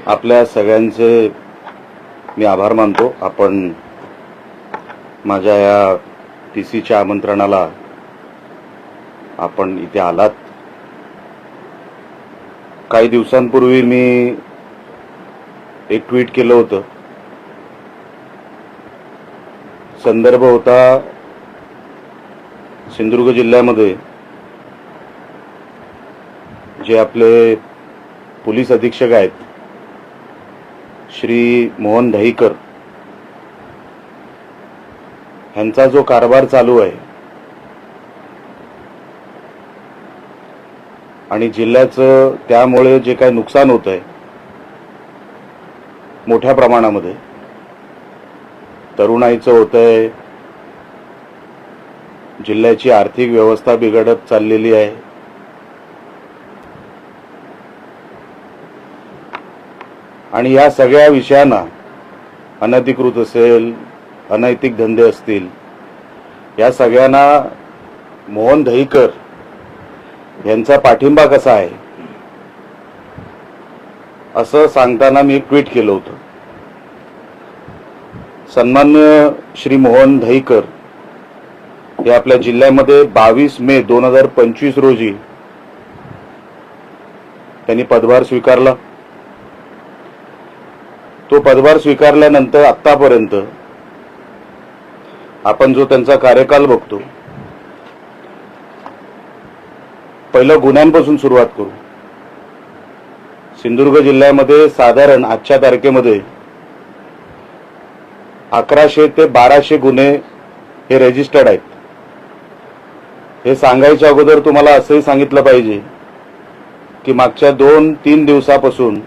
आपल्या सगळ्यांचे मी आभार मानतो. आपण माझ्या या टीसीच्या आमंत्रणाला आपण इथे आलात. काही दिवसांपूर्वी मी एक ट्विट केलं होतं. संदर्भ होता सिंधुदुर्ग जिल्ह्यामध्ये जे आपले पोलीस अधीक्षक आहेत श्री मोहन दहीकर यांचा जो कारभार चालू आहे आणि जिल्ह्याचं त्यामुळे जे काही नुकसान होत आहे मोठ्या प्रमाणामध्ये, तरुणाईचं होत आहे, जिल्ह्याची आर्थिक व्यवस्था बिघडत चाललेली आहे. आणि या सगळ्या विषयांना अनधिकृत असेल, अनैतिक धंदे असतील, या सगळ्यांना मोहन दहीकर यांचा पाठिंबा कसा आहे असं सांगताना मी एक ट्विट केलं होतं. सन्माननीय श्री मोहन दहीकर हे आपल्या जिल्ह्यामध्ये 22 मे 2025 रोजी त्यांनी पदभार स्वीकारला. तो पदभार स्वीकारल्यानंतर आतापर्यंत आपण जो त्यांचा कार्यकाल बघतो, पहिलं गुन्ह्यांपासून सुरुवात करू. सिंधुदुर्ग जिल्ह्यामध्ये साधारण आजच्या तारखेमध्ये 1100 ते 1200 गुन्हे हे रजिस्टर्ड आहेत. हे सांगायच्या अगोदर तुम्हाला असंही सांगितलं पाहिजे की मागच्या 2-3 दिवसापासून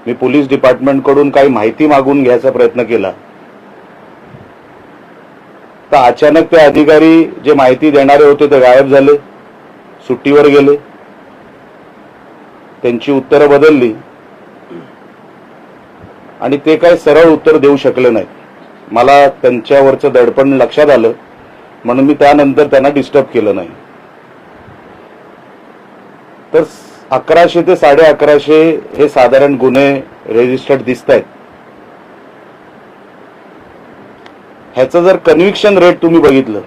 मी पोलीस डिपार्टमेंटकडून काही माहिती मागून घ्यायचा प्रयत्न केला, तर अचानक ते अधिकारी जे माहिती देणारे होते ते गायब झाले, सुट्टीवर गेले. त्यांची उत्तरं बदलली आणि ते काही सरळ उत्तर देऊ शकले नाहीत. मला त्यांच्यावरचं दडपण लक्षात आलं म्हणून मी त्यानंतर त्यांना डिस्टर्ब केलं नाही. तर 1100 ते 1150 हे साधारण गुन्हे रजिस्टर्ड दिसत आहेत. ह्याचं जर कन्व्हिक्शन रेट तुम्ही बघितलं,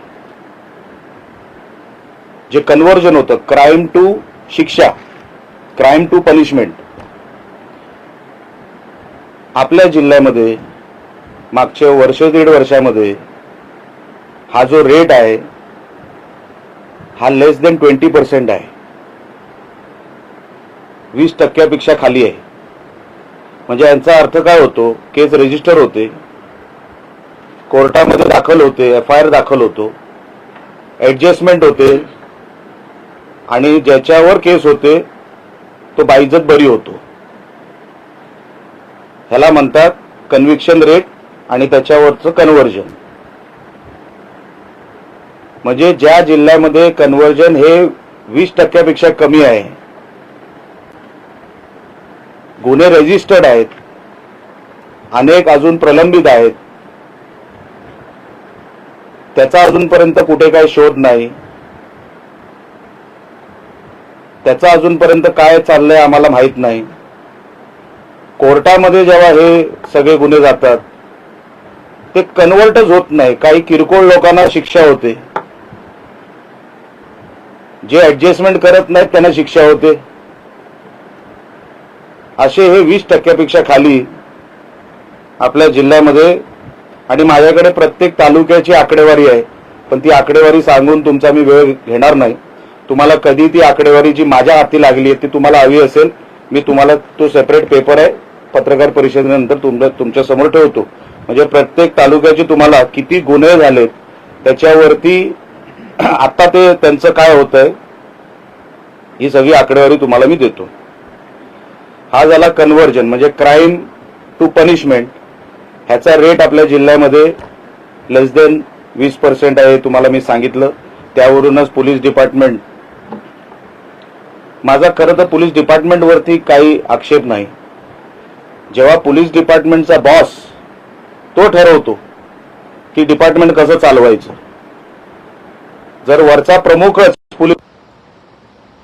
जे कन्व्हर्जन होतं क्राईम टू शिक्षा, क्राईम टू पनिशमेंट, आपल्या जिल्ह्यामध्ये मागच्या वर्ष दीड वर्षामध्ये हा जो रेट आहे हा लेस देन 20% आहे. 20% खाली आहे. म्हणजे यांचा अर्थ काय होतो, केस रजिस्टर होते, कोर्टामध्ये दाखल होते, FIR दाखल होतो, ऍडजस्टमेंट होते आणि ज्याच्यावर केस होते तो बाइज्जत बरी होतो. ह्याला म्हणतात कन्व्हिक्शन रेट आणि त्याच्यावरचं कन्व्हर्जन. म्हणजे ज्या जिल्ह्यामध्ये कन्व्हर्जन हे 20% कमी आहे, गुन्हे रजिस्टर्ड आहेत, अनेक अजून प्रलंबित आहेत, त्याचा अजूनपर्यंत कुठे काही शोध नाही, त्याचा अजूनपर्यंत काय चाललंय आम्हाला माहित नाही. कोर्टामध्ये जेव्हा हे सगळे गुन्हे जातात ते कन्व्हर्टच होत नाही. काही किरकोळ लोकांना शिक्षा होते, जे ऍडजस्टमेंट करत नाहीत त्यांना शिक्षा होते. असे हे 20% खाली आपल्या जिल्ह्यामध्ये. आणि माझ्याकडे प्रत्येक तालुक्याची आकडेवारी आहे, पण ती आकडेवारी सांगून तुमचा मी वेळ घेणार नाही. तुम्हाला कधी ती आकडेवारी जी माझ्या हाती लागली आहे ती तुम्हाला हवी असेल, मी तुम्हाला तो सेपरेट पेपर आहे पत्रकार परिषदेनंतर तुमच्या समोर ठेवतो. म्हणजे प्रत्येक तालुक्याचे तुम्हाला किती गुन्हे झालेत त्याच्यावरती आता ते त्यांचं काय होतंय ही सगळी आकडेवारी तुम्हाला मी देतो. हा झाला कन्व्हर्जन म्हणजे क्राईम टू पनिशमेंट. ह्याचा रेट आपल्या जिल्ह्यामध्ये लेस देन 20% आहे, तुम्हाला मी सांगितलं. त्यावरूनच पोलीस डिपार्टमेंट, माझा खरं तर पोलीस डिपार्टमेंटवरती काही आक्षेप नाही. जेव्हा पोलीस डिपार्टमेंटचा बॉस तो ठरवतो की डिपार्टमेंट कसं चालवायचं, जर वरचा प्रमुखच पोलीस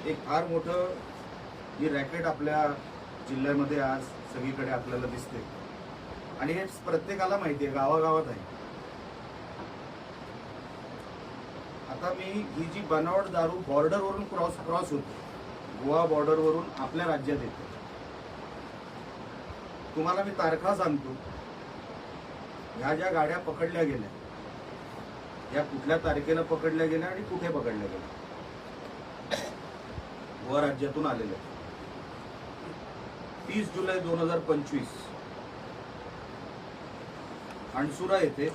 एक फार मोठं ही रॅकेट आपल्या जिल्ह्यामध्ये आज सगळीकडे आपल्याला दिसते आणि हे प्रत्येकाला माहिती आहे, गावागावात आहे. आता मी ही जी बनावट दारू बॉर्डरवरून क्रॉस होते, गोवा बॉर्डरवरून आपल्या राज्यात येते. तुम्हाला मी तारखा सांगतो. ह्या ज्या गाड्या पकडल्या गेल्या, या कुठल्या तारखेला पकडल्या गेल्या आणि कुठे पकडल्या गेल्या, गोवा राज्यातून आलेल्या. 30 जुलै 2025 अणसुरा येथे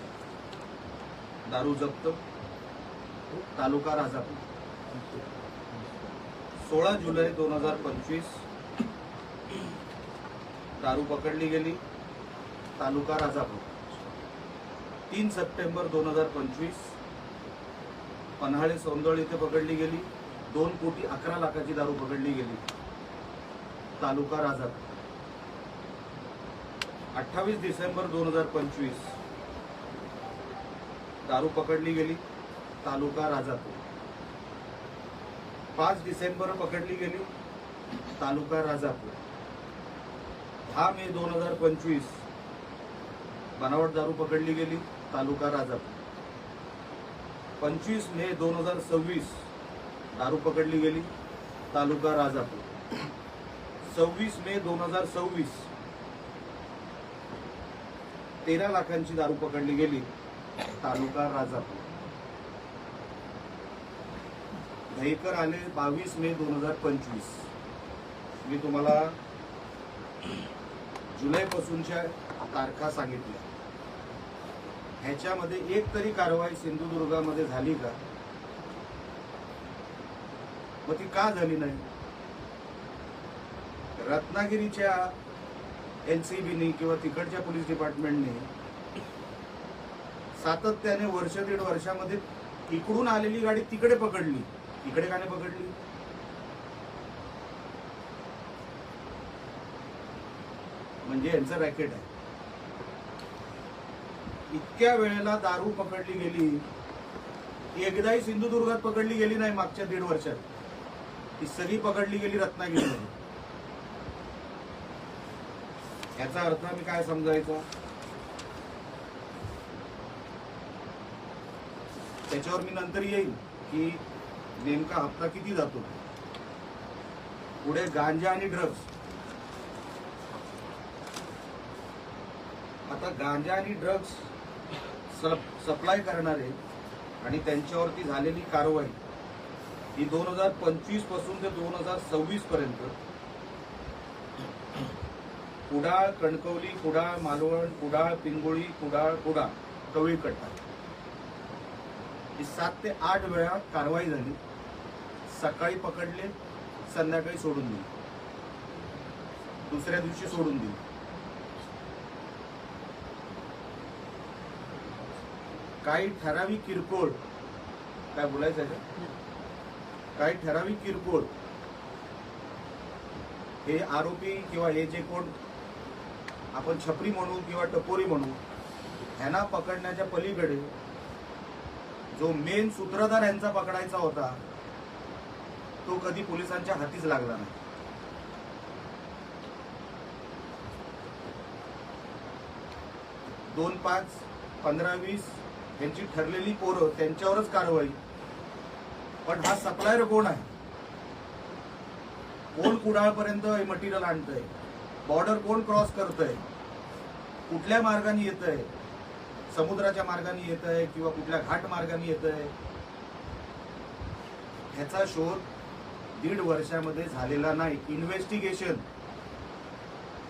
दारू जप्त, तालुका राजापूर. 16 जुलै 2025 दारू पकडली गेली, तालुका राजापूर. 3 सप्टेंबर 2025 पन्हाळे सौंदळ येथे पकडली गेली. 2,11,00,000ची दारू पकडली गेली, तालुका राजापूर. 28 डिसेंबर 2025 दारू पकडली गेली, तालुका राजापूर. 5 डिसेंबर पकडली गेली, तालुका राजापूर. 10 मे 2025 बनावट दारू पकडली गेली, तालुका राजापूर. 25 मे 2026 दारू पकडली गेली, तालुका राजापूर. 26 मे 2026 13 लाखांची दारू पकडली गेली, तालुका राजापूर. दहीकर आले 22 मे 2025. मी तुम्हाला जुलैपासूनच्या तारखा सांगितल्या. ह्याच्यामध्ये एक तरी कारवाई सिंधुदुर्गामध्ये झाली का? मग ती का झाली नाही? रत्नागिरीच्या एनसीबीने किंवा तिकडच्या पोलीस डिपार्टमेंटने सातत्याने वर्ष दीड वर्षामध्ये इकडून आलेली गाडी तिकडे पकडली, इकडे का नाही पकडली? म्हणजे यांचं रॅकेट आहे. इतक्या वेळेला दारू पकडली गेली, एकदाही सिंधुदुर्गात पकडली गेली नाही मागच्या 1.5 वर्षात. ती सगळी पकडली गेली रत्नागिरीमध्ये. याचा अर्थ मी काय समजायचा? त्याच्यावर मी नंतर येईल की नेमका हप्ता किती जातो. पुढे गांजा आणि ड्रग्ज. आता गांजा आणि ड्रग्ज सप्लाय करणारे आणि त्यांच्यावरती झालेली कारवाई ही 2025 पासून ते 2026 पर्यंत कुडाळ, कणकवली, कुडाळ, मालवण, कुडाळ, पिंगोळी, कुडाळ, कवळीकट्टा ही 7 ते 8 वेळा कारवाई झाली. सकाळी पकडले, संध्याकाळी सोडून दिली, दुसऱ्या दिवशी सोडून दिली. काही ठराविक किरकोळ, काय बोलायचं आहे का? काही ठराविक किरकोळ हे आरोपी किंवा हे जे कोण आपण छपरी म्हणू किंवा टपोरी म्हणू, ह्यांना पकडण्याच्या पलीकडे जो मेन सूत्रधार यांचा पकडायचा होता तो कधी पोलिसांच्या हातीच लागला नाही. दोन 5, 15-20 यांची ठरलेली पोरं, त्यांच्यावरच कारवाई. पण हा सप्लायर कोण आहे? कोण कुडाळपर्यंत हे मटेरियल आणतंय? बॉर्डर कोण क्रॉस करतंय? कुठल्या मार्गाने येतंय? समुद्राच्या मार्गाने येतंय किंवा कुठल्या घाट मार्गाने येतंय? ह्याचा शोध 1.5 वर्षामध्ये झालेला नाही. इन्व्हेस्टिगेशन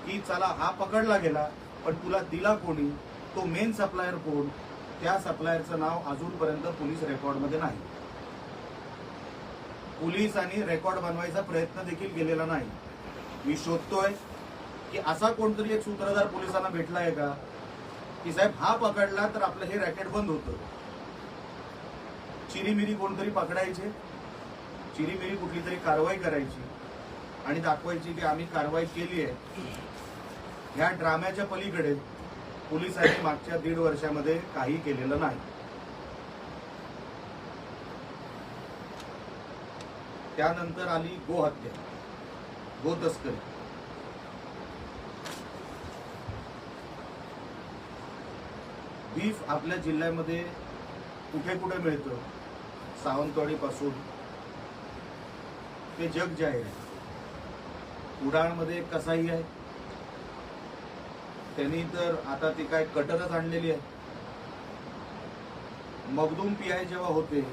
की चला हा पकडला गेला, पण तुला दिला कोणी? तो मेन सप्लायर कोण? त्या सप्लायरचं नाव अजूनपर्यंत पोलीस रेकॉर्डमध्ये नाही. पोलिसांनी रेकॉर्ड बनवायचा प्रयत्न देखील केलेला नाही. मी शोधतोय की असा कोणतरी एक सूत्रधार पोलिसांना भेटला आहे का की साहेब हा पकडला तर आपलं हे रॅकेट बंद होतं. चिरीमिरी कोणतरी पकडायचे, चिरीमिरी कुठली तरी कारवाई करायची आणि दाखवायची की आम्ही कारवाई केली आहे. ह्या ड्राम्याच्या पलीकडे पोलिसांनी मागच्या 1.5 वर्षामध्ये काही केलेलं नाही. त्यानंतर आली गोहत्या, गो तस्करी. बीफ आपल्या जिल्ह्यामध्ये कुठे कुठे मिळतं, सावंतवाडीपासून ते जग जाहीर आहे. कुडाळमध्ये एक कसाई आहे, त्यांनी तर आता ती काय कटरच आणलेली आहे. मखदूम पीआय जेव्हा होते,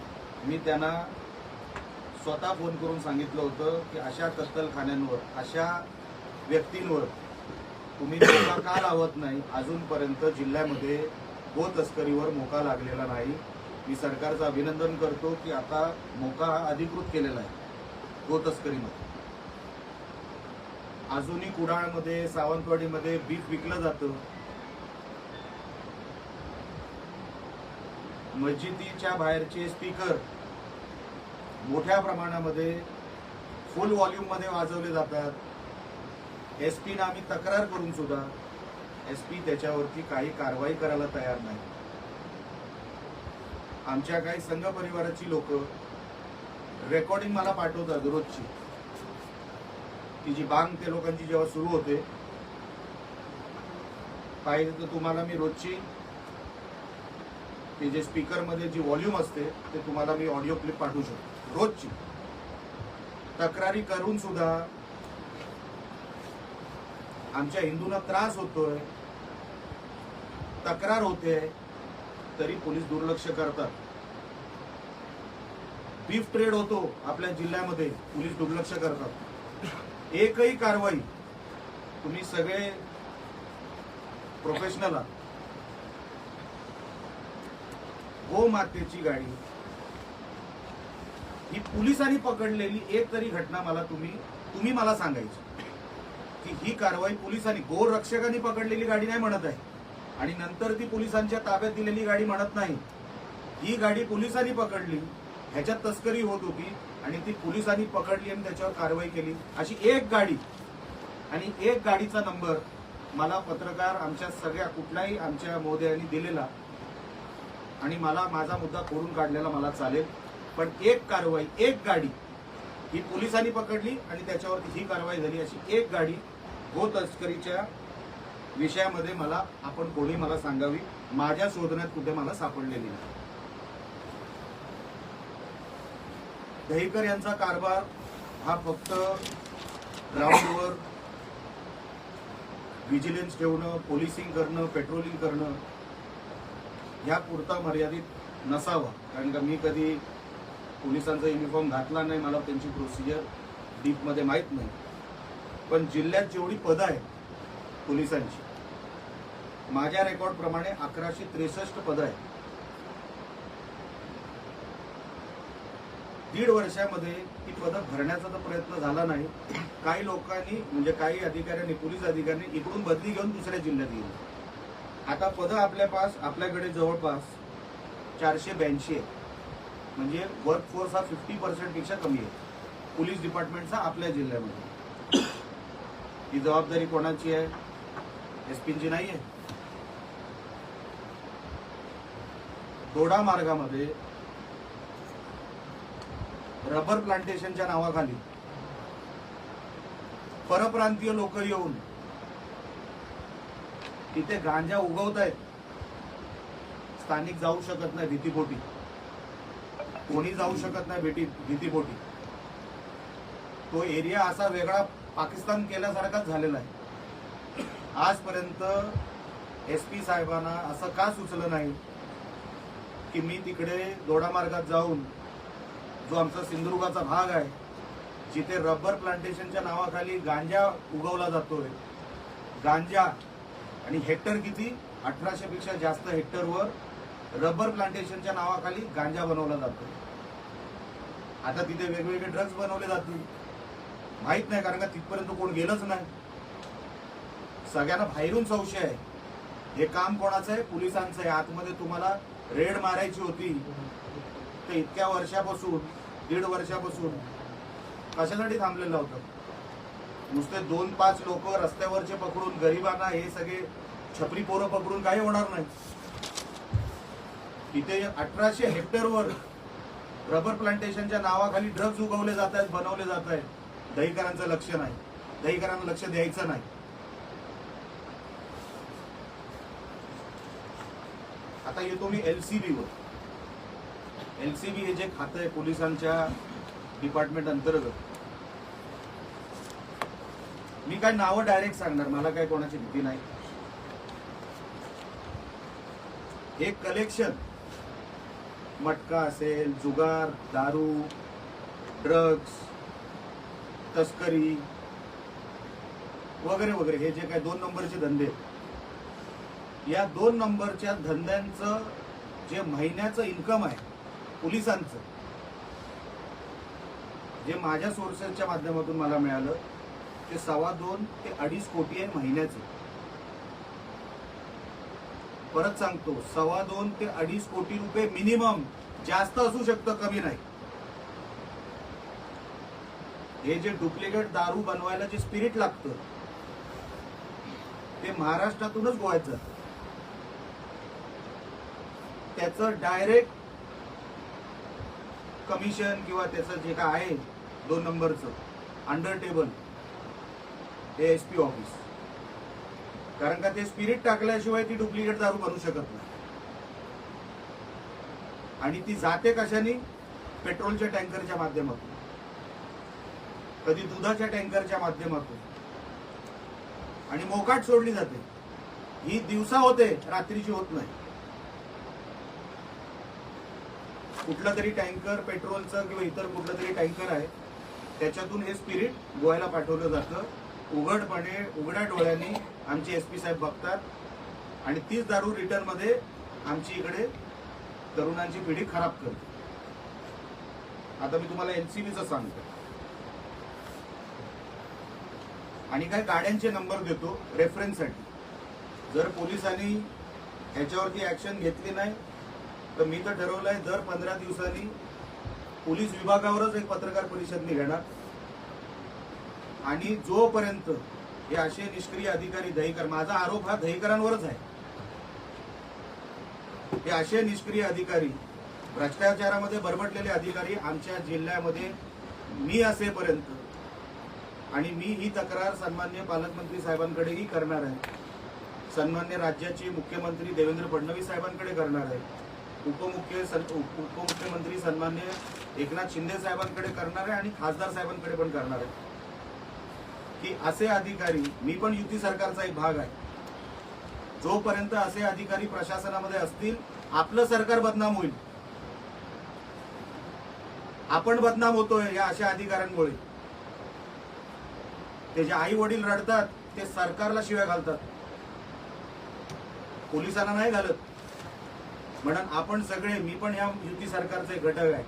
मी त्यांना स्वतः फोन करून सांगितलं होतं की अशा कत्तलखान्यांवर, अशा व्यक्तींवर तुम्ही मोका का लावत नाही. अजूनपर्यंत जिल्ह्यामध्ये गो तस्करीवर मोका लागलेला नाही. मी सरकारचं अभिनंदन करतो की आता मोका अधिकृत केलेला आहे गो तस्करीमध्ये. अजूनही कुडाळमध्ये, सावंतवाडीमध्ये बीफ विकलं जातं. मस्जिदीच्या बाहेरचे स्पीकर मोठ्या प्रमाणामध्ये फुल व्हॉल्यूम मध्ये वाजवले जातात. एसपी ना आम्ही तक्रार करून सुद्धा एसपी त्याच्यावरती काही कारवाई करायला तयार नाही. आमच्या काही संघ परिवाराची लोक रेकॉर्डिंग मला पाठवतात रोजची, ती जी बांग त्या लोकांची जेव्हा सुरू होते, पाहिजे तर तुम्हाला मी रोजची ते जे स्पीकर मध्ये जी व्हॉल्यूम असते ते तुम्हाला मी ऑडिओ क्लिप पाठवू शकतो. रोजची तक्रारी करून सुद्धा आमच्या हिंदूंना त्रास होतोय, तक्रार होते, तरी पोलीस दुर्लक्ष करतात. बीफ ट्रेड होतो आपल्या जिल्ह्यामध्ये, पोलीस दुर्लक्ष करतात. एकही कारवाई, तुम्ही सगळे प्रोफेशनल आहात, गोमातेची गाडी ही पोलिसांनी पकडलेली एक तरी घटना मला तुम्ही मला सांगायची की ही कारवाई पोलिसांनी, गोरक्षकांनी पकडलेली गाडी नाही म्हणत आहे, आणि नंतर ती पोलिसांच्या ताब्यात दिलेली गाडी म्हणत नाही. ही गाडी पोलिसांनी पकडली, ह्याच्यात तस्करी होत होती आणि ती पोलिसांनी पकडली आणि त्याच्यावर कारवाई केली. अशी एक गाडी आणि एक गाडीचा नंबर मला पत्रकार आमच्या सगळ्या कुठल्याही आमच्या मोदयांनी दिलेला, आणि मला माझा मुद्दा खोडून काढलेला मला चालेल. पण एक कारवाई, एक गाडी ही पोलिसांनी पकडली आणि त्याच्यावरती ही कारवाई झाली, अशी एक गाडी गो तस्करीच्या विषयामध्ये मला आपण कोणी मला सांगावी, माझ्या शोधण्यात कुठे मला सापडलेली नाही. दहीकर यांचा कारभार हा फक्त ग्राउंडवर व्हिजिलन्स ठेवणं, पोलिसिंग करणं, पेट्रोलिंग करणं ह्या पुरता मर्यादित नसावा. कारण का मी कधी पोलिसांचा युनिफॉर्म घातला नाही, मला त्यांची प्रोसिजर डीपमध्ये माहीत नाही. पण जिल्ह्यात जेवढी पदं आहेत पोलिसांची, माझ्या रेकॉर्ड प्रमाणे 1163 पदं आहेत. 1.5 वर्षामध्ये ती पदं भरण्याचा तर प्रयत्न झाला नाही. काही लोकांनी, म्हणजे काही अधिकाऱ्यांनी, पोलीस अधिकाऱ्यांनी इकडून बदली घेऊन दुसऱ्या जिल्ह्यात गेली. आता पदं आपल्याकडे जवळपास 482 आहे. म्हणजे वर्कफोर्स हा 50% पेक्षा कमी आहे पोलीस डिपार्टमेंटचा आपल्या जिल्ह्यामध्ये. ही जबाबदारी कोणाची आहे? एसपींची नाही आहे. दोडा मार्गामध्ये रबर प्लांटेशनच्या नावाखाली परप्रांतीय लोक येऊन तिथे गांजा उगवत आहेत. स्थानिक जाऊ शकत नाही भीतीपोटी, कोणी जाऊ शकत नाही भीतीपोटी. तो एरिया असा वेगळा पाकिस्तान केल्यासारखाच झालेला आहे. आजपर्यंत एसपी साहेबांना असं का सुचलं नाही की मी तिकडे दोडा मार्गात जाऊन, जो आमचा सिंधुदुर्गाचा भाग आहे, जिथे रबर प्लांटेशनच्या नावाखाली गांजा उगवला जातोय, गांजा, आणि हेक्टर किती, 1800 पेक्षा जास्त हेक्टरवर रबर प्लांटेशनच्या नावाखाली गांजा बनवला जातो. आता तिथे वेगवेगळे ड्रग्ज बनवले जातील, माहित नाही, कारण का तिथपर्यंत कोण गेलंच नाही. सगळ्यांना बाहेरून संशय आहे, हे काम कोणाचं आहे? पोलिसांचं आहे. आतमध्ये तुम्हाला रेड मारायची होती तर इतक्या वर्षापासून, 1.5 वर्षापासून कशासाठी थांबलेलं होतं? नुसते 2-5 लोक रस्त्यावरचे पकडून गरिबांना, हे सगळे छपरी पोरं पकडून काही होणार नाही. इथे 1800 हेक्टरवर रबर प्लांटेशनच्या नावाखाली ड्रग्ज उगवले जात आहेत, बनवले जात आहेत. दहीकरांचं लक्ष नाही, दहीकरांना लक्ष द्यायचं नाही. आता येतो मी LCB वर. LCB हे जे खातं आहे पोलिसांच्या डिपार्टमेंट अंतर्गत, मी काय नावं डायरेक्ट सांगणार, मला काय कोणाची भीती नाही. हे कलेक्शन मटका असेल, जुगार, दारू, ड्रग्स, तस्करी वगैरे वगैरे, हे जे काय 2 नंबरचे धंदे, या 2 नंबरच्या धंद्यांचं जे महिन्याचं इन्कम आहे पोलिसांचं, जे माझ्या सोर्सेसच्या माध्यमातून मला मिळालं, ते 2.25 ते 2.5 कोटी आहे महिन्याचे. परत सांगतो, 2.25 ते 2.5 कोटी रुपये मिनिमम, जास्त असू शकतं, कमी नाही. हे जे डुप्लिकेट दारू बनवायला जे स्पिरिट लागतं ते महाराष्ट्रातूनच गोव्यात जातं. त्याचं डायरेक्ट कमिशन किंवा त्याचं जे काय आहे 2 नंबरचं अंडर टेबल, हे SP ऑफिस. कारण का ते स्पिरिट टाकल्याशिवाय ती डुप्लिकेट दारू बनवू शकत नाही. आणि ती जाते कशाने? पेट्रोलच्या टँकरच्या माध्यमातून, कधी दुधाच्या टँकरच्या माध्यमातून, आणि मोकाट सोडली जाते. ही दिवसा होते, रात्रीची होत नाही. कुठला तरी टँकर पेट्रोलचं किंवा इतर कुठलं तरी टँकर आहे, त्याच्यातून हे स्पिरिट गोव्याला पाठवलं जातं. उघडपणे, उघड्या डोळ्यांनी आमचे SP साहेब बघतात, आणि तीच दारू रिटर्न मध्ये आमची इकडे तरुणांची पिढी खराब करते. आता मी तुम्हाला LCBचं सांगतो, आणि काय गाड्यांचे नंबर देतो रेफरन्ससाठी. जर पोलिसांनी ह्याच्यावरती ऍक्शन घेतली नाही तर मी तर ठरवलंय दर 15 दिवसांनी पोलीस विभागावरच एक पत्रकार परिषद मी घेणार. आणि जोपर्यंत हे असे निष्क्रिय अधिकारी, दहीकर, माझा आरोप हा दहीकरांवरच आहे, हे असे निष्क्रिय अधिकारी, भ्रष्टाचारामध्ये बरबटलेले अधिकारी आमच्या जिल्ह्यामध्ये मी असेपर्यंत, आणि मी ही तक्रार सन्माननीय पालकमंत्री साहेबांकडेही करणार आहे, सन्माननीय राज्याचे मुख्यमंत्री देवेंद्र फडणवीस साहेबांकडे करणार आहे, उपमुख्यमंत्री सन्माननीय एकनाथ शिंदे साहेबांकडे करणार आहे, आणि खासदार साहेबांकडे पण करणार आहे, की असे अधिकारी, मी पण युती सरकारचा एक भाग आहे, जोपर्यंत असे अधिकारी प्रशासनामध्ये असतील आपलं सरकार बदनाम होईल. आपण बदनाम होतोय या अशा अधिकाऱ्यांमुळे. ते जे आई वडील रडतात ते सरकारला शिव्या घालतात, पोलिसांना नाही घालत. म्हणून आपण सगळे, मी पण या युती सरकारचे घटक आहे,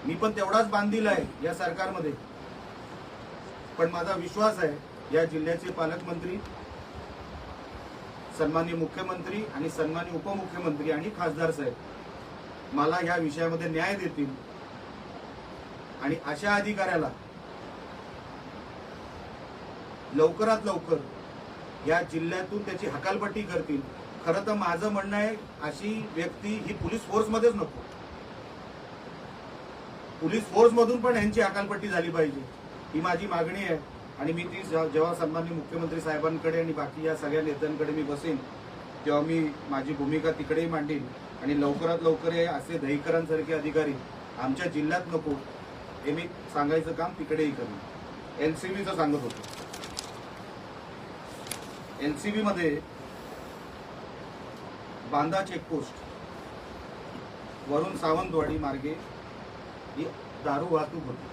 मी पण तेवढाच बांधील आहे या सरकारमध्ये. पण माझा विश्वास आहे या जिल्ह्याचे पालकमंत्री, सन्माननीय मुख्यमंत्री आणि सन्माननीय उपमुख्यमंत्री आणि खासदार साहेब मला या विषयामध्ये न्याय देतील, आणि अशा अधिकाऱ्याला लवकरात लवकर या जिल्ह्यातून त्याची हकालपट्टी करतील. खरं तर माझं म्हणणं आहे, अशी व्यक्ती ही पोलीस फोर्समध्येच नको, पोलीस फोर्समधून पण यांची हकालपट्टी झाली पाहिजे, ही माझी मागणी आहे. आणि मी ती जेव्हा सन्माननीय मुख्यमंत्री साहेबांकडे आणि बाकी या सगळ्या नेत्यांकडे मी बसेन, तेव्हा मी माझी भूमिका तिकडेही मांडीन, आणि लवकरात लवकर हे असे दहीकरांसारखे अधिकारी आमच्या जिल्ह्यात नको, हे मी सांगायचं काम तिकडेही करेन. LCBचं सांगत होतो. LCB मध्ये बांदा चेकपोस्ट वरून सावंतवाडी मार्गे ही दारू वाहतूक होती.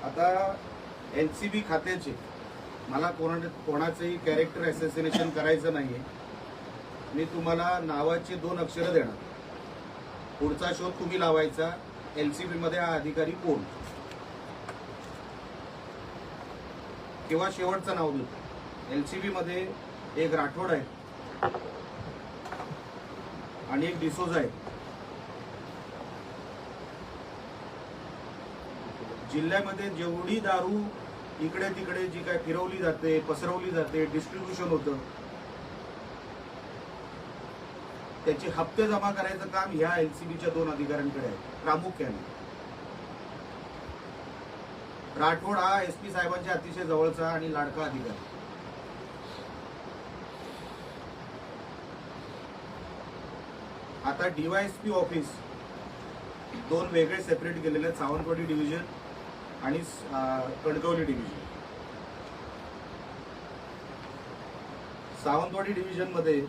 आता LCB खात्याचे, मला कोणाचंही कॅरेक्टर असॅसिनेशन करायचं नाहीये, मी तुम्हाला नावाचे 2 अक्षरं देणार, पुढचा शोध तुम्ही लावायचा. LCB मध्ये हा अधिकारी कोण, किंवा शेवटचं नाव देतो. LCB मध्ये एक राठोड आहे आणि एक डिसोजा आहे. जिल्ह्यामध्ये जेवढी दारू इकडे तिकडे जी काय फिरवली जाते, पसरवली जाते, डिस्ट्रीब्युशन होतं, त्याचे हप्ते जमा करायचं काम ह्या LCBच्या 2 अधिकाऱ्यांकडे आहे प्रामुख्याने. राठोड हा SP साहेबांच्या अतिशय जवळचा आणि लाडका अधिकारी. आता DYSP ऑफिस दोन वेगळे सेपरेट केलेले आहेत, सावंतवाडी डिव्हिजन आणि कणकवली डिव्हिजन. सावंतवाडी डिव्हिजन मध्ये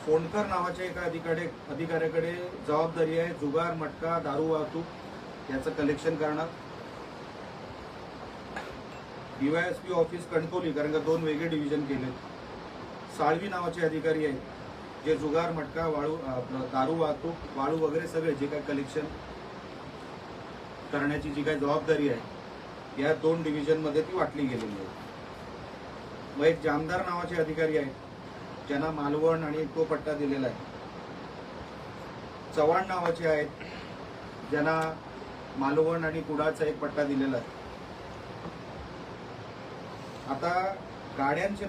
फोनकर नावाच्या एका अधिकाऱ्याकडे जबाबदारी आहे जुगार, मटका, दारू वाहतूक याचं कलेक्शन करणार. DYSP ऑफिस कणकवली, कारण का दोन वेगळे डिव्हिजन केले. साळवी नावाचे अधिकारी आहेत जे जुगार, मटका, वाळू, दारू वाहतूक, वाळू वगैरे सगळे जे काही कलेक्शन करण्याची जी काही जबाबदारी आहे या दोन डिव्हिजन मध्ये ती वाटली गेलेली आहे. मग एक जामदार नावाचे अधिकारी आहेत ज्यांना मालवण आणि तो पट्टा दिलेला आहे. चव्हाण नावाचे आहेत ज्यांना मालवण आणि कुडाळचा एक पट्टा दिलेला आहे. आता गाड्यांचे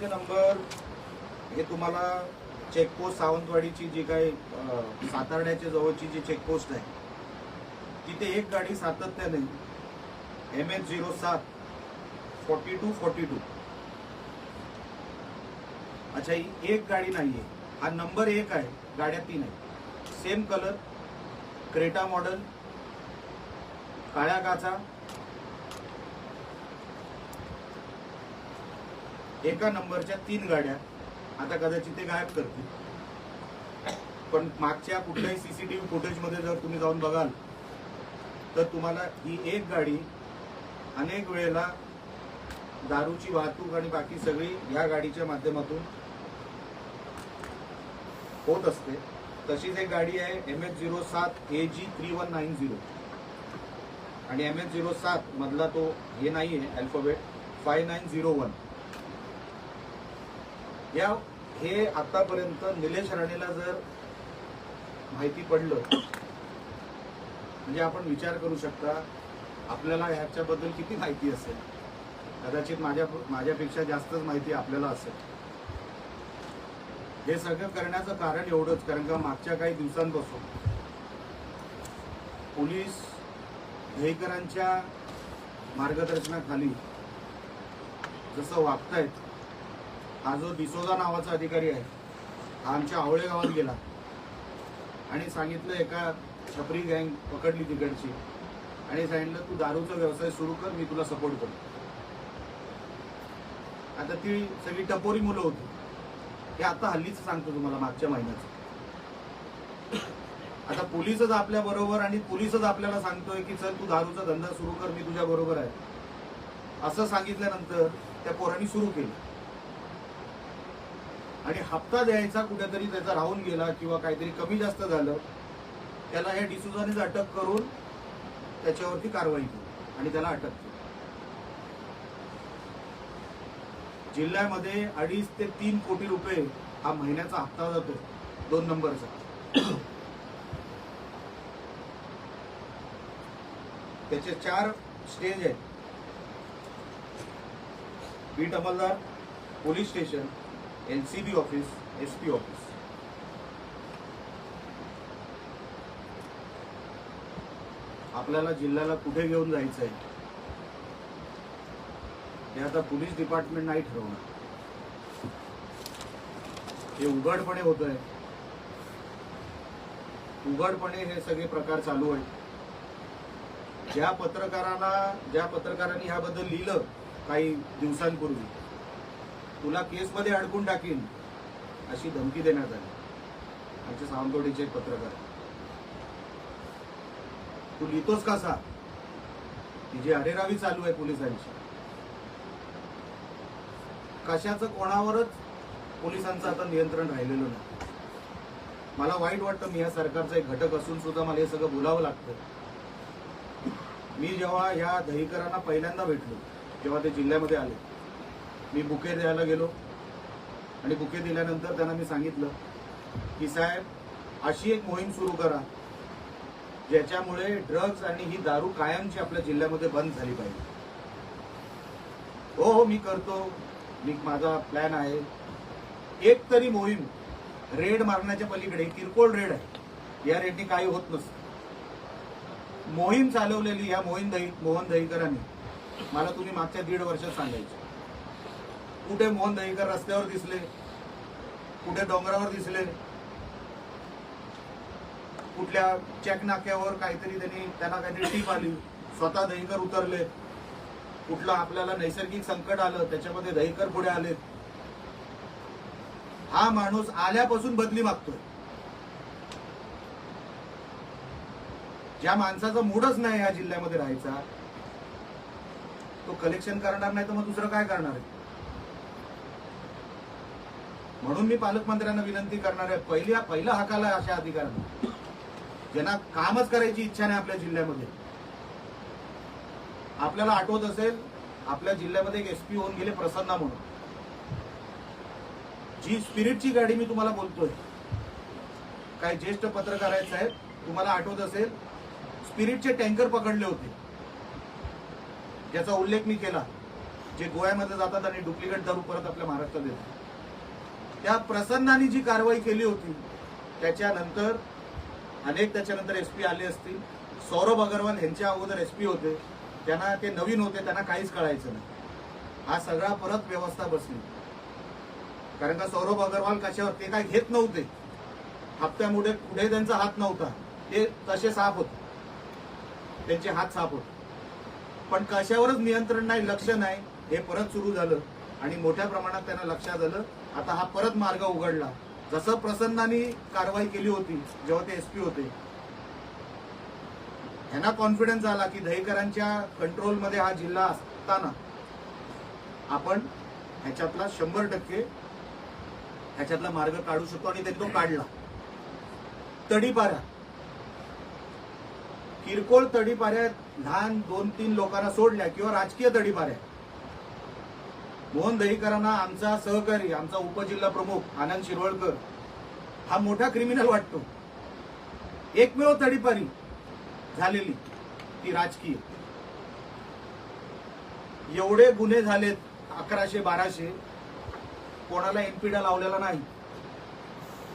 नंबर हे तुम्हाला चेकपोस्ट सावंतवाडीची जी काही सातारड्याच्या जवळची जी चेकपोस्ट आहे तिथे एक गाडी सातत्याने MH07 4242. अच्छा, ही एक गाडी नाहीये, हा नंबर एक आहे, गाड्या 3 आहेत. सेम कलर, क्रेटा मॉडेल, काळ्या काचा. एका नंबरच्या 3 गाड्या. आता कदाचित ते गायब करतील, पण मागच्या कुठल्याही CCTV फुटेज मध्ये जर तुम्ही जाऊन बघाल तर तुम्हाला ही एक गाडी अनेक वेळेला दारूची वाहतूक आणि बाकी सगळी या गाडीच्या माध्यमातून होत असते. तशीच एक गाडी आहे MH07 AG 3190 आणि MH07 मधला तो हे नाहीये अल्फाबेट 5901. हे आतापर्यंत निलेश राणेला जर माहिती पडलं म्हणजे आपण विचार करू शकता आपल्याला ह्याच्याबद्दल किती माहिती असेल. कदाचित माझ्यापेक्षा जास्तच माहिती आपल्याला असेल. हे सगळं करण्याचं कारण एवढंच, कारण का मागच्या काही दिवसांपासून पोलीस दहीकरांच्या मार्गदर्शनाखाली जसं वागतायत. हा जो डिसोजा नावाचा अधिकारी आहे हा आमच्या आवळे गावात गेला आणि सांगितलं एका छपरी गँग पकडली तिकडची आणि सांगितलं तू दारूचा व्यवसाय सुरू कर, मी तुला सपोर्ट करतो. आता ती सगळी टपोरी मुलं होती. हे आता हल्लीच सांगतो तुम्हाला, मागच्या महिन्याचं. आता पोलीसच आपल्या बरोबर आणि पोलीसच आपल्याला सांगतोय की चल तू दारूचा धंदा सुरू कर, मी तुझ्या बरोबर आहे असं सांगितल्यानंतर त्या पोरांनी सुरू केलं आणि हप्ता द्यायचा कुठेतरी त्याचा राहून गेला किंवा काहीतरी कमी जास्त झालं, त्याला या डिसोजानेच अटक करून त्याच्यावरती कारवाई केली आणि त्याला अटक केली. जिल्ह्यामध्ये 2.5 ते 3 कोटी रुपये हा महिन्याचा हप्ता जातो 2 नंबरचा. त्याचे 4 स्टेज आहेत: बीट अंमलदार, police station, LCB office, SP office. आपल्याला जिल्ह्याला कुठे घेऊन जायचं आहे हे आता पोलीस डिपार्टमेंट नाही ठरवणार. हे उघडपणे होत आहे, उघडपणे हे सगळे प्रकार चालू आहेत. ज्या पत्रकारांनी ह्याबद्दल लिहिलं काही दिवसांपूर्वी, तुला केसमध्ये अडकून टाकीन अशी धमकी देण्यात आली. आमचे सावंतवाडीचे एक पत्रकार, तू लिहितोस कसा? ती जी अरेरावी चालू आहे पोलिसांची, कशाचं कोणावरच पोलिसांचं आता नियंत्रण राहिलेलं नाही. मला वाईट वाटतं, मी या सरकारचा एक घटक असून सुद्धा मला हे सगळं बोलावं लागतं. मी जेव्हा या दहीकरांना पहिल्यांदा भेटलो, जेव्हा ते जिल्ह्यामध्ये आले, मी बुके द्यायला गेलो आणि बुके दिल्यानंतर त्यांना मी सांगितलं की साहेब अशी एक मोहीम सुरू करा ज्याच्यामुळे ड्रग्ज आणि ही दारू कायमची आपल्या जिल्ह्यामध्ये बंद झाली पाहिजे. हो मी करतो, माझा प्लॅन आहे. एक तरी मोहीम रेड मारण्याच्या पलीकडे, किरकोळ रेड आहे, या रेडनी काही होत नसतं. मोहीम चालवलेली या मोहन दहीकरांनी मला तुम्ही मागच्या 1.5 वर्षात सांगायचं. कुठे मोहन दहीकर रस्त्यावर दिसले, कुठे डोंगरावर दिसले, कुठल्या चेक नाक्यावर काहीतरी त्यांना काहीतरी टीप आली, स्वतः दहीकर उतरले, कुठलं आपल्याला नैसर्गिक संकट आलं त्याच्यामध्ये दहीकर पुढे आले. हा माणूस आल्यापासून बदली मागतोय. ज्या माणसाचा मूडच नाही या जिल्ह्यामध्ये राहायचा, तो कलेक्शन करणार नाही तर मग दुसरं काय करणार आहे. म्हणून मी पालकमंत्र्यांना विनंती करणार आहे, पहिला हाकाला अशा अधिकाऱ्यांना ज्यांना कामच करायची इच्छा नाही आपल्या जिल्ह्यामध्ये. आपल्याला आठवत असेल, आपल्या जिल्ह्यामध्ये एक एसपी होऊन गेले प्रसन्ना म्हणून. जी स्पिरिटची गाडी मी तुम्हाला बोलतोय, काही ज्येष्ठ पत्रकार आहेत साहेब, तुम्हाला आठवत असेल स्पिरिटचे टँकर पकडले होते, ज्याचा उल्लेख मी केला, जे गोव्यामध्ये जातात आणि डुप्लिकेट दारू परत आपल्या महाराष्ट्रात येतात. त्या प्रसन्नानी जी कारवाई केली होती त्याच्यानंतर त्याच्यानंतर एसपी आले असतील. सौरभ अग्रवाल यांच्या अगोदर एसपी होते, त्यांना ते नवीन होते, त्यांना काहीच कळायचं नाही. हा सगळा परत व्यवस्था बसली, कारण का सौरभ अग्रवाल कशावर ते काय घेत नव्हते, हप्त्यामुळे पुढे त्यांचा हात नव्हता, ते तसे साफ होते, त्यांचे हात साफ होते. पण कशावरच नियंत्रण नाही, लक्ष नाही, हे परत सुरू झालं आणि मोठ्या प्रमाणात त्यांना लक्षात आलं. आता हा परत मार्ग उघडला. जसं प्रसन्नानी कारवाई केली होती जेव्हा ते एसपी होते, ह्यांना कॉन्फिडन्स आला की दहीकरांच्या कंट्रोलमध्ये हा जिल्हा असताना आपण ह्याच्यातला 100% ह्याच्यातला मार्ग काढू शकतो, आणि त्यांनी तो काढला. तडीपाऱ्या, किरकोळ तडीपाऱ्या लहान 2-3 लोकांना सोडल्या किंवा राजकीय तडीपाऱ्या, मोहन दहीकरांना आमचा सहकारी, आमचा उपजिल्हा प्रमुख आनंद शिरवळकर हा मोठा क्रिमिनल वाटतो. एकमेव तडीपारी झालेली ती राजकीय. एवढे गुन्हे झालेत 1100-1200, कोणाला एमपीडा लावलेला नाही.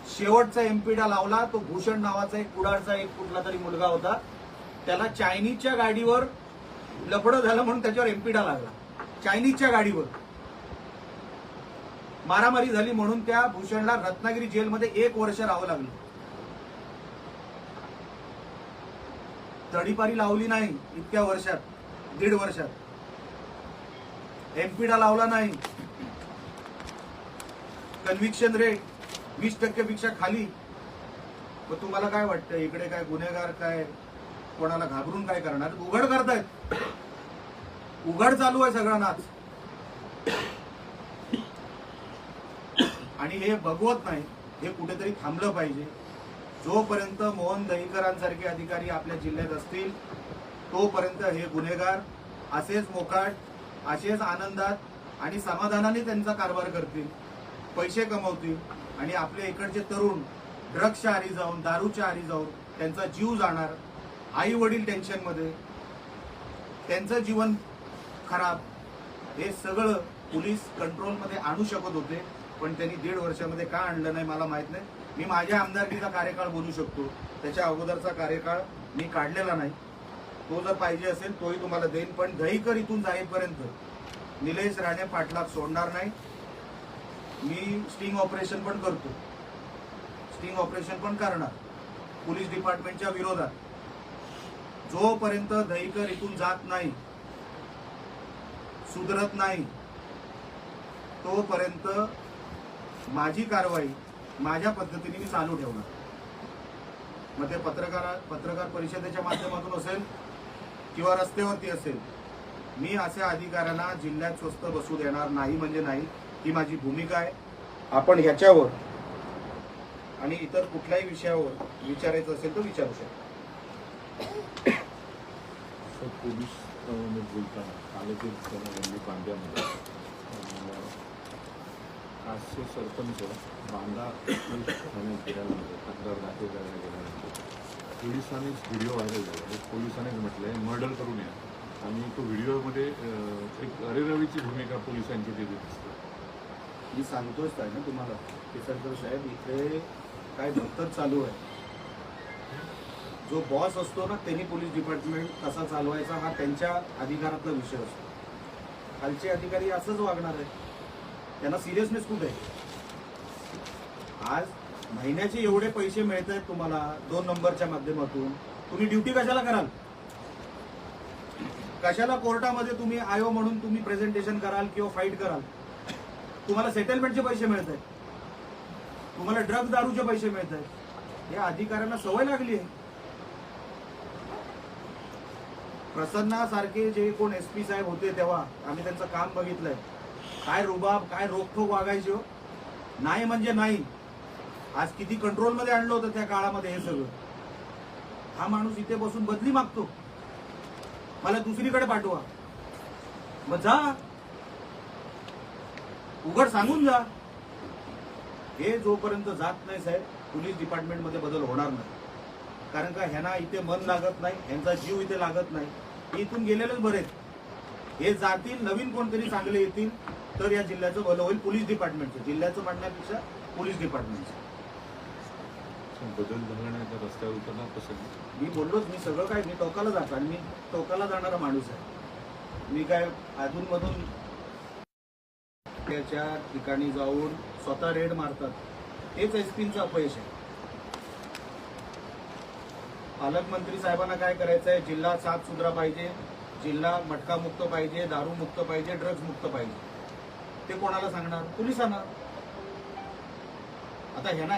शेवटचा एमपीडा लावला तो भूषण नावाचा एक कुडाळचा एक कुठला तरी मुलगा होता, त्याला चायनीजच्या गाडीवर लफडं झालं म्हणून त्याच्यावर एमपीडा लागला. चायनीजच्या गाडीवर मारामारी झाली म्हणून त्या भूषणला रत्नागिरी जेलमध्ये 1 वर्ष राहावं लागलं. तडीपारी लावली नाही इतक्या वर्षात, 1.5 वर्षात. एमपीडा लावला नाही. कन्व्हिक्शन रेट 20% पेक्षा खाली. मग तुम्हाला काय वाटतं, इकडे काय गुन्हेगार काय कोणाला घाबरून काय करणार? उघड करतायत, उघड चालू आहे सगळा नाच. आणि हे बघवत नाही, हे कुठेतरी थांबलं पाहिजे. जोपर्यंत मोहन दहीकरांसारखे अधिकारी आपल्या जिल्ह्यात असतील तोपर्यंत हे गुन्हेगार असेच मोकाट, असेच आनंदात आणि समाधानाने त्यांचा कारभार करतील, पैसे कमवतील. आणि आपले इकडचे तरुण ड्रग्सच्या आहारी जाऊन, दारूच्या आहारी जाऊन त्यांचा जीव जाणार, आई वडील टेन्शनमध्ये, त्यांचं जीवन खराब. हे सगळं पोलीस कंट्रोलमध्ये आणू शकत होते, पण त्यांनी 1.5 वर्षामध्ये का आणलं नाही मला माहित नाही. मी माझ्या आमदारकीचा कार्यकाळ बोलू शकतो, त्याच्या अगोदरचा कार्यकाळ मी काढलेला नाही. तो जर पाहिजे असेल तोही तुम्हाला देईन. पण दहीकर इथून जाईपर्यंत निलेश राणे पाटलाग सोडणार नाही. मी स्टिंग ऑपरेशन पण करतो, स्टिंग ऑपरेशन पण करणार पोलीस डिपार्टमेंटच्या विरोधात. जोपर्यंत दहीकर इथून जात नाही, सुधरत नाही, तोपर्यंत माझी कारवाई माझ्या पद्धतीने मी चालू ठेवणार. मग ते पत्रकार परिषदेच्या माध्यमातून असेल किंवा रस्त्यावरती असेल, मी अशा अधिकाऱ्यांना जिल्ह्यात स्वस्त बसू देणार नाही. म्हणजे नाही, ही माझी भूमिका आहे. आपण ह्याच्यावर आणि इतर कुठल्याही विषयावर विचारायचं असेल तर विचारू शकतो. पोलीस बोलताना कालच्या बांद्यामध्ये आजचे सरपंच बांदा ठाण्यात गेल्यानंतर तक्रार दाखल करायला गेल्यानंतर पोलिसांनीच व्हिडिओ व्हायरल झाला. पोलिसांनीच म्हटलंय मर्डर करू नये, आणि तो व्हिडिओमध्ये एक अरेरवीची भूमिका पोलिसांची तिथे दिसते. मी सांगतोच आहे ना तुम्हाला की सरकार साहेब, इथे काय धक्कच चालू आहे. जो बॉस असतो ना, त्यांनी पोलीस डिपार्टमेंट कसा चालवायचा हा त्यांच्या अधिकारातला विषय असतो. खालचे अधिकारी असंच वागणार आहे. त्यांना सिरियसनेस कुठे आहे? आज महिन्याचे एवढे पैसे मिळत आहेत तुम्हाला 2 नंबरच्या माध्यमातून, तुम्ही ड्युटी कशाला कराल? कशाला कोर्टामध्ये तुम्ही आयो म्हणून तुम्ही प्रेझेंटेशन कराल किंवा फाईट कराल? तुम्हाला सेटलमेंटचे पैसे मिळत आहेत, तुम्हाला ड्रग दारूचे पैसे मिळत आहेत. या अधिकाऱ्यांना सवय लागली आहे. प्रसन्नासारखे जे कोण SP साहेब होते तेव्हा आम्ही त्यांचं काम बघितलंय. काय रुबाब, काय रोखोक वागायचे हो. नाही म्हणजे नाही. आज किती कंट्रोलमध्ये आणलं होतं त्या काळामध्ये हे सगळं. हा माणूस इथे बसून बदली मागतो, मला दुसरीकडे पाठवा. मग जा, उघड सांगून जा. हे जोपर्यंत जात नाही साहेब, पोलीस डिपार्टमेंटमध्ये बदल होणार नाही. कारण का ह्यांना इथे मन लागत नाही, ह्यांचा जीव इथे लागत नाही. हे इथून गेलेलेच बरेच. हे जातील, नवीन कोणतरी चांगले येतील तर या जिल्ह्याचं भलं होईल. पोलीस डिपार्टमेंटचं, जिल्ह्याचं म्हणण्यापेक्षा पोलीस डिपार्टमेंटचं. बदल झाला नाही तर रस्त्यावर उतरणार कसं? मी बोललोच, मी सगळं काय, मी टोकाला जातो आणि मी टोकाला जाणारा माणूस आहे. मी काय अधूनमधून त्याच्या ठिकाणी जाऊन स्वतः रेड मारतात. हेच SPचं अपयश आहे. पालकमंत्री साहेबांना काय करायचं आहे? जिल्हा साफ सुधरा पाहिजे, जिल्हा मटका मुक्त पाहिजे, दारू मुक्त पाहिजे, ड्रग्ज मुक्त पाहिजे. ते कोणाला सांगणार? पोलिसांना. आता ह्यांना